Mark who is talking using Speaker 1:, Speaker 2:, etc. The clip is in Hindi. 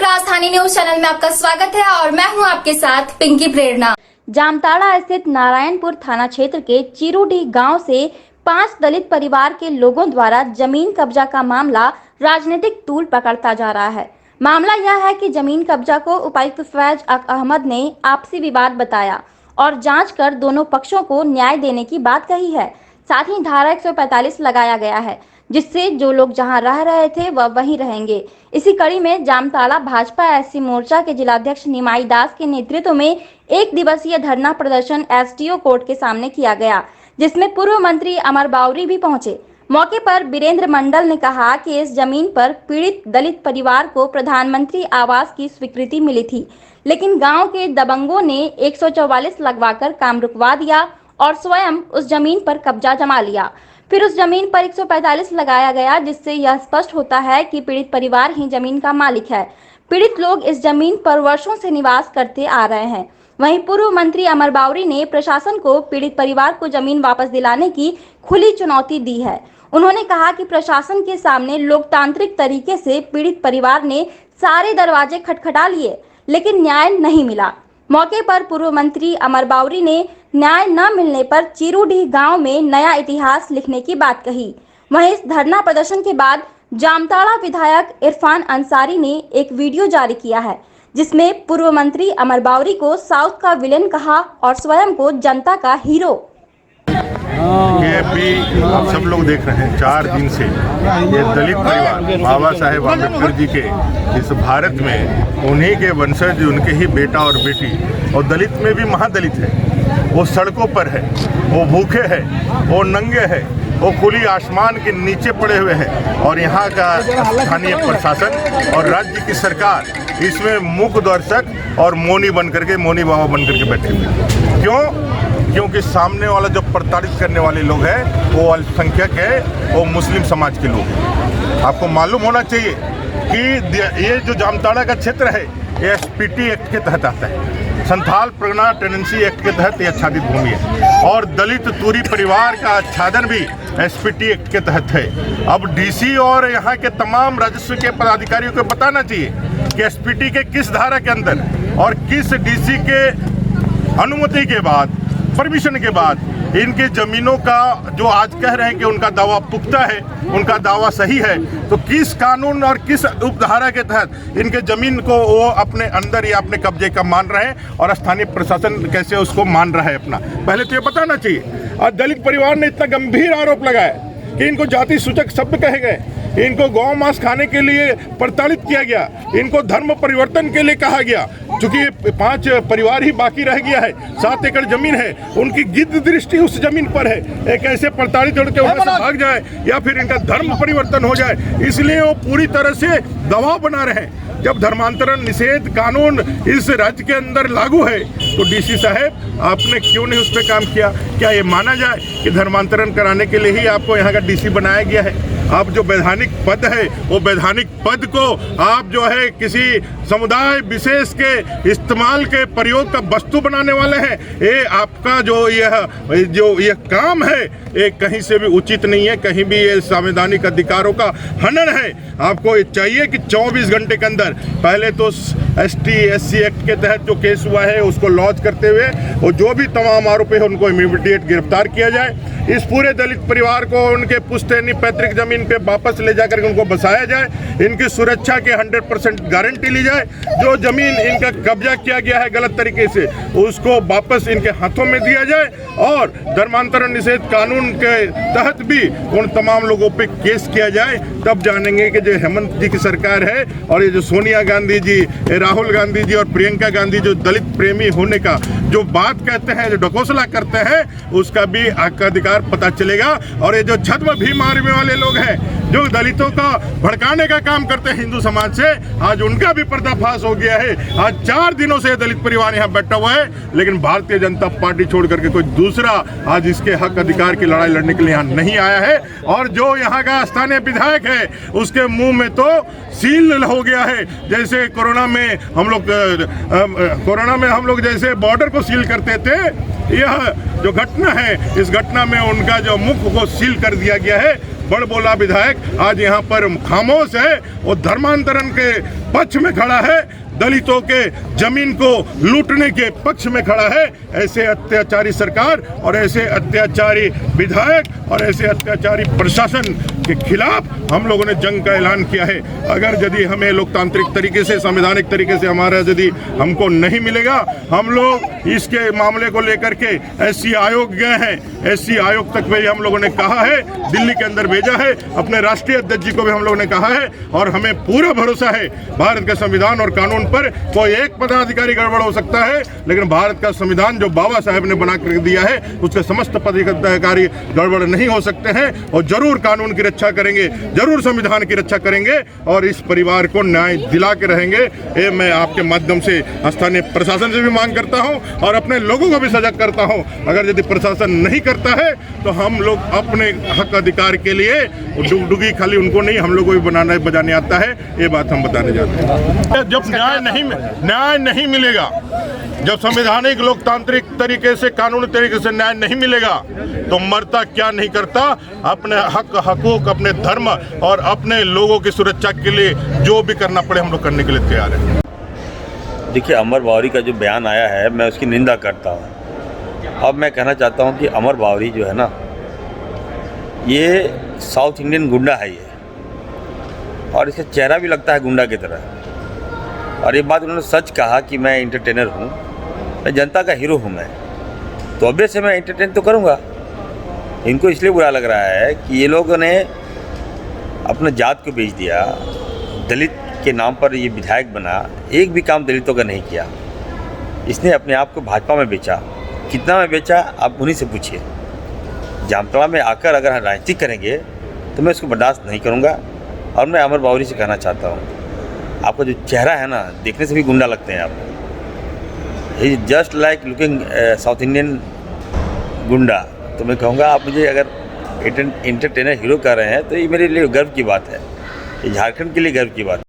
Speaker 1: राजधानी न्यूज चैनल में आपका स्वागत है और मैं हूं आपके साथ पिंकी प्रेरणा।
Speaker 2: जामताड़ा स्थित नारायणपुर थाना क्षेत्र के चिरूडीह गांव से 5 दलित परिवार के लोगों द्वारा जमीन कब्जा का मामला राजनीतिक तूल पकड़ता जा रहा है। मामला यह है कि जमीन कब्जा को उपायुक्त फैज अहमद ने आपसी विवाद बताया और जांच कर दोनों पक्षों को न्याय देने की बात कही है। साथ ही धारा 145 लगाया गया है, जिससे जो लोग जहां रह रहे थे वह वहीं रहेंगे। इसी कड़ी में जामताड़ा भाजपा एससी मोर्चा के जिलाध्यक्ष निमाई दास के नेतृत्व में 1 दिवसीय धरना प्रदर्शन एसडीओ कोर्ट के सामने किया गया, जिसमें पूर्व मंत्री अमर बावरी भी पहुंचे। मौके पर वीरेंद्र मंडल ने कहा कि इस जमीन पर पीड़ित दलित परिवार को प्रधानमंत्री आवास की स्वीकृति मिली थी, लेकिन गांव के दबंगों ने 144 लगवाकर काम रुकवा दिया और स्वयं उस जमीन पर कब्जा जमा लिया। फिर उस जमीन पर 145 लगाया गया, जिससे यह स्पष्ट होता है कि पीड़ित परिवार ही जमीन का मालिक है। पीड़ित लोग इस जमीन पर वर्षों से निवास करते आ रहे हैं। वहीं पूर्व मंत्री अमर बावरी ने प्रशासन को पीड़ित परिवार को जमीन वापस दिलाने की खुली चुनौती दी है। उन्होंने कहा कि प्रशासन के सामने लोकतांत्रिक तरीके से पीड़ित परिवार ने सारे दरवाजे खटखटा लिए, लेकिन न्याय नहीं मिला। मौके पर पूर्व मंत्री अमर बावरी ने न्याय न मिलने पर चिरूडीह गांव में नया इतिहास लिखने की बात कही। वहीं इस धरना प्रदर्शन के बाद जामताड़ा विधायक इरफान अंसारी ने एक वीडियो जारी किया है, जिसमें पूर्व मंत्री अमर बावरी को साउथ का विलेन कहा और स्वयं को जनता का हीरो।
Speaker 3: ये भी आप सब लोग देख रहे हैं, 4 दिन से ये दलित परिवार बाबा साहेब अम्बेडकर जी के इस भारत में उन्हीं के वंशज, उनके ही बेटा और बेटी, और दलित में भी महादलित है, वो सड़कों पर है, वो भूखे है, वो नंगे है, वो खुली आसमान के नीचे पड़े हुए हैं। और यहाँ का स्थानीय प्रशासन और राज्य की सरकार इसमें मूक दर्शक और मौनी मौनी बाबा बन करके बैठे हुए हैं। क्यों? क्योंकि सामने वाला जो प्रताड़ित करने वाले लोग हैं वो अल्पसंख्यक है, वो मुस्लिम समाज के लोग हैं। आपको मालूम होना चाहिए कि ये जो जामताड़ा का क्षेत्र है ये एसपीटी एक्ट के तहत आता है, संथाल परगना टेनेंसी एक्ट के तहत ये आच्छादित भूमि है, और दलित तूरी परिवार का आच्छादन भी एसपीटी एक्ट के तहत है। अब डीसी और यहाँ के तमाम राजस्व के पदाधिकारियों को बताना चाहिए कि एसपीटी के किस धारा के अंदर और किस डीसी के अनुमति के बाद, परमिशन के बाद इनके जमीनों का जो आज कह रहे हैं कि उनका दावा पुख्ता है, उनका दावा सही है, तो किस कानून और किस उपधारा के तहत इनके जमीन को वो अपने अंदर या अपने कब्जे का मान रहे हैं और स्थानीय प्रशासन कैसे उसको मान रहा है अपना, पहले तो ये बताना चाहिए। और दलित परिवार ने इतना गंभीर आरोप लगाया कि इनको जाति सूचक शब्द कहे गए, इनको गौ मांस खाने के लिए प्रताड़ित किया गया, इनको धर्म परिवर्तन के लिए कहा गया। चूंकि 5 परिवार ही बाकी रह गया है, 7 एकड़ जमीन है, उनकी गिद्ध दृष्टि उस जमीन पर है, एक ऐसे प्रताड़ित होकर वहां से भाग जाए या फिर इनका धर्म परिवर्तन हो जाए, इसलिए वो पूरी तरह से दबाव बना रहे हैं। जब धर्मांतरण निषेध कानून इस राज्य के अंदर लागू है तो डीसी साहब आपने क्यों नहीं उस पर काम किया? क्या ये माना जाए कि धर्मांतरण कराने के लिए ही आपको यहाँ का डीसी बनाया गया है? आप जो वैधानिक पद है वो वैधानिक पद को आप जो है किसी समुदाय विशेष के इस्तेमाल के प्रयोग का वस्तु बनाने वाले हैं। ये आपका जो यह काम है ये कहीं से भी उचित नहीं है, कहीं भी ये संवैधानिक अधिकारों का हनन है। आपको ये चाहिए कि 24 घंटे के अंदर पहले तो एसटी SC एक्ट के तहत जो केस हुआ है उसको लॉन्च करते हुए और जो भी तमाम आरोपी है उनको इमीडिएट गिरफ्तार किया जाए। इस पूरे दलित परिवार को उनके पुश्तैनी पैतृक जमीन पे वापस ले जाकर उनको बसाया जाए, इनकी सुरक्षा के 100% गारंटी ली जाए। जो जमीन इनका कब्जा किया गया है गलत तरीके से उसको वापस इनके हाथों में दिया जाए और धर्मांतरण निषेध कानून के तहत भी उन तमाम लोगों पे केस किया जाए। तब जानेंगे कि जो हेमंत जी की सरकार है और ये जो सोनिया गांधी जी, राहुल गांधी जी और प्रियंका गांधी जो दलित प्रेमी होने का जो बात कहते हैं, जो ढकोसला करते हैं, उसका भी अधिकार पता चलेगा। और ये जो छद्म भीम आर्मी वाले लोग हैं जो दलितों का भड़काने का काम करते हैं हिंदू समाज से, आज उनका भी पर्दाफाश हो गया है। आज 4 दिनों से दलित परिवार यहाँ बैठा हुआ है, लेकिन भारतीय जनता पार्टी छोड़ करके कोई दूसरा आज इसके हक अधिकार की लड़ाई लड़ने के लिए यहाँ नहीं आया है। और जो यहाँ का स्थानीय विधायक है उसके मुंह में तो सील हो गया है, जैसे कोरोना में हम लोग जैसे बॉर्डर को सील करते थे, यह जो घटना है इस घटना में उनका जो मुख को सील कर दिया गया है। बड़ बोला विधायक आज यहाँ पर खामोश है। वो धर्मांतरण के पक्ष में खड़ा है, दलितों के जमीन को लूटने के पक्ष में खड़ा है। ऐसे अत्याचारी सरकार और ऐसे अत्याचारी विधायक और ऐसे अत्याचारी प्रशासन के खिलाफ हम लोगों ने जंग का ऐलान किया है। अगर यदि हमें लोकतांत्रिक तरीके से, संवैधानिक तरीके से हमारा यदि हमको नहीं मिलेगा, हम लोग इसके मामले को लेकर के एससी आयोग गए हैं। एससी आयोग तक भी हम लोगों ने कहा है, दिल्ली के अंदर भेजा है, अपने राष्ट्रीय अध्यक्ष जी को भी हम लोगों ने कहा है। और हमें पूरा भरोसा है भारत के संविधान और कानून पर। कोई एक पदाधिकारी गड़बड़ हो सकता है, लेकिन भारत का संविधान जो बाबा साहेब ने बना कर दिया है, उसके समस्त पदाधिकारी गड़बड़ नहीं हो सकते हैं। और जरूर कानून की रक्षा करेंगे, जरूर संविधान की रक्षा करेंगे और इस परिवार को न्याय दिला के रहेंगे। ये मैं आपके माध्यम से स्थानीय प्रशासन से भी मांग करता हूं और अपने लोगों को भी सजग करता हूं। अगर यदि प्रशासन नहीं करता है तो हम लोग अपने हक अधिकार के लिए डुगडुगी खाली उनको नहीं, हम लोग को भी बनाना बजाने आता है। ये बात हम बताने जाते हैं। जब न्याय नहीं मिलेगा, जब संवैधानिक लोकतांत्रिक तरीके से, कानूनी तरीके से न्याय नहीं मिलेगा, तो मरता क्या नहीं करता, अपने हक हकूक, अपने धर्म और अपने लोगों की सुरक्षा के लिए जो भी करना पड़े हम लोग करने के लिए तैयार हैं।
Speaker 4: देखिए, अमर बावरी का जो बयान आया है, मैं उसकी निंदा करता हूँ। अब मैं कहना चाहता हूँ कि अमर बावरी जो है ना, ये साउथ इंडियन गुंडा है ये, और इसका चेहरा भी लगता है गुंडा की तरह। और ये बात उन्होंने सच कहा कि मैं एंटरटेनर हूँ, मैं जनता का हीरो हूँ। मैं तो अभी से मैं एंटरटेन तो करूँगा। इनको इसलिए बुरा लग रहा है कि ये लोगों ने अपना जात को बेच दिया, दलित के नाम पर ये विधायक बना, एक भी काम दलितों का नहीं किया। इसने अपने आप को भाजपा में बेचा। कितना में बेचा आप उन्हीं से पूछिए। जामताड़ा में आकर अगर राजनीति करेंगे तो मैं इसको बर्दाश्त नहीं करूँगा। और मैं अमर बावरी से कहना चाहता हूँ, आपका जो चेहरा है ना, देखने से भी गुंडा लगते हैं आप। ये just like looking south Indian गुंडा। तो मैं कहूँगा, आप मुझे अगर एंटरटेनर हीरो कह रहे हैं तो ये मेरे लिए गर्व की बात है, ये झारखंड के लिए गर्व की बात है।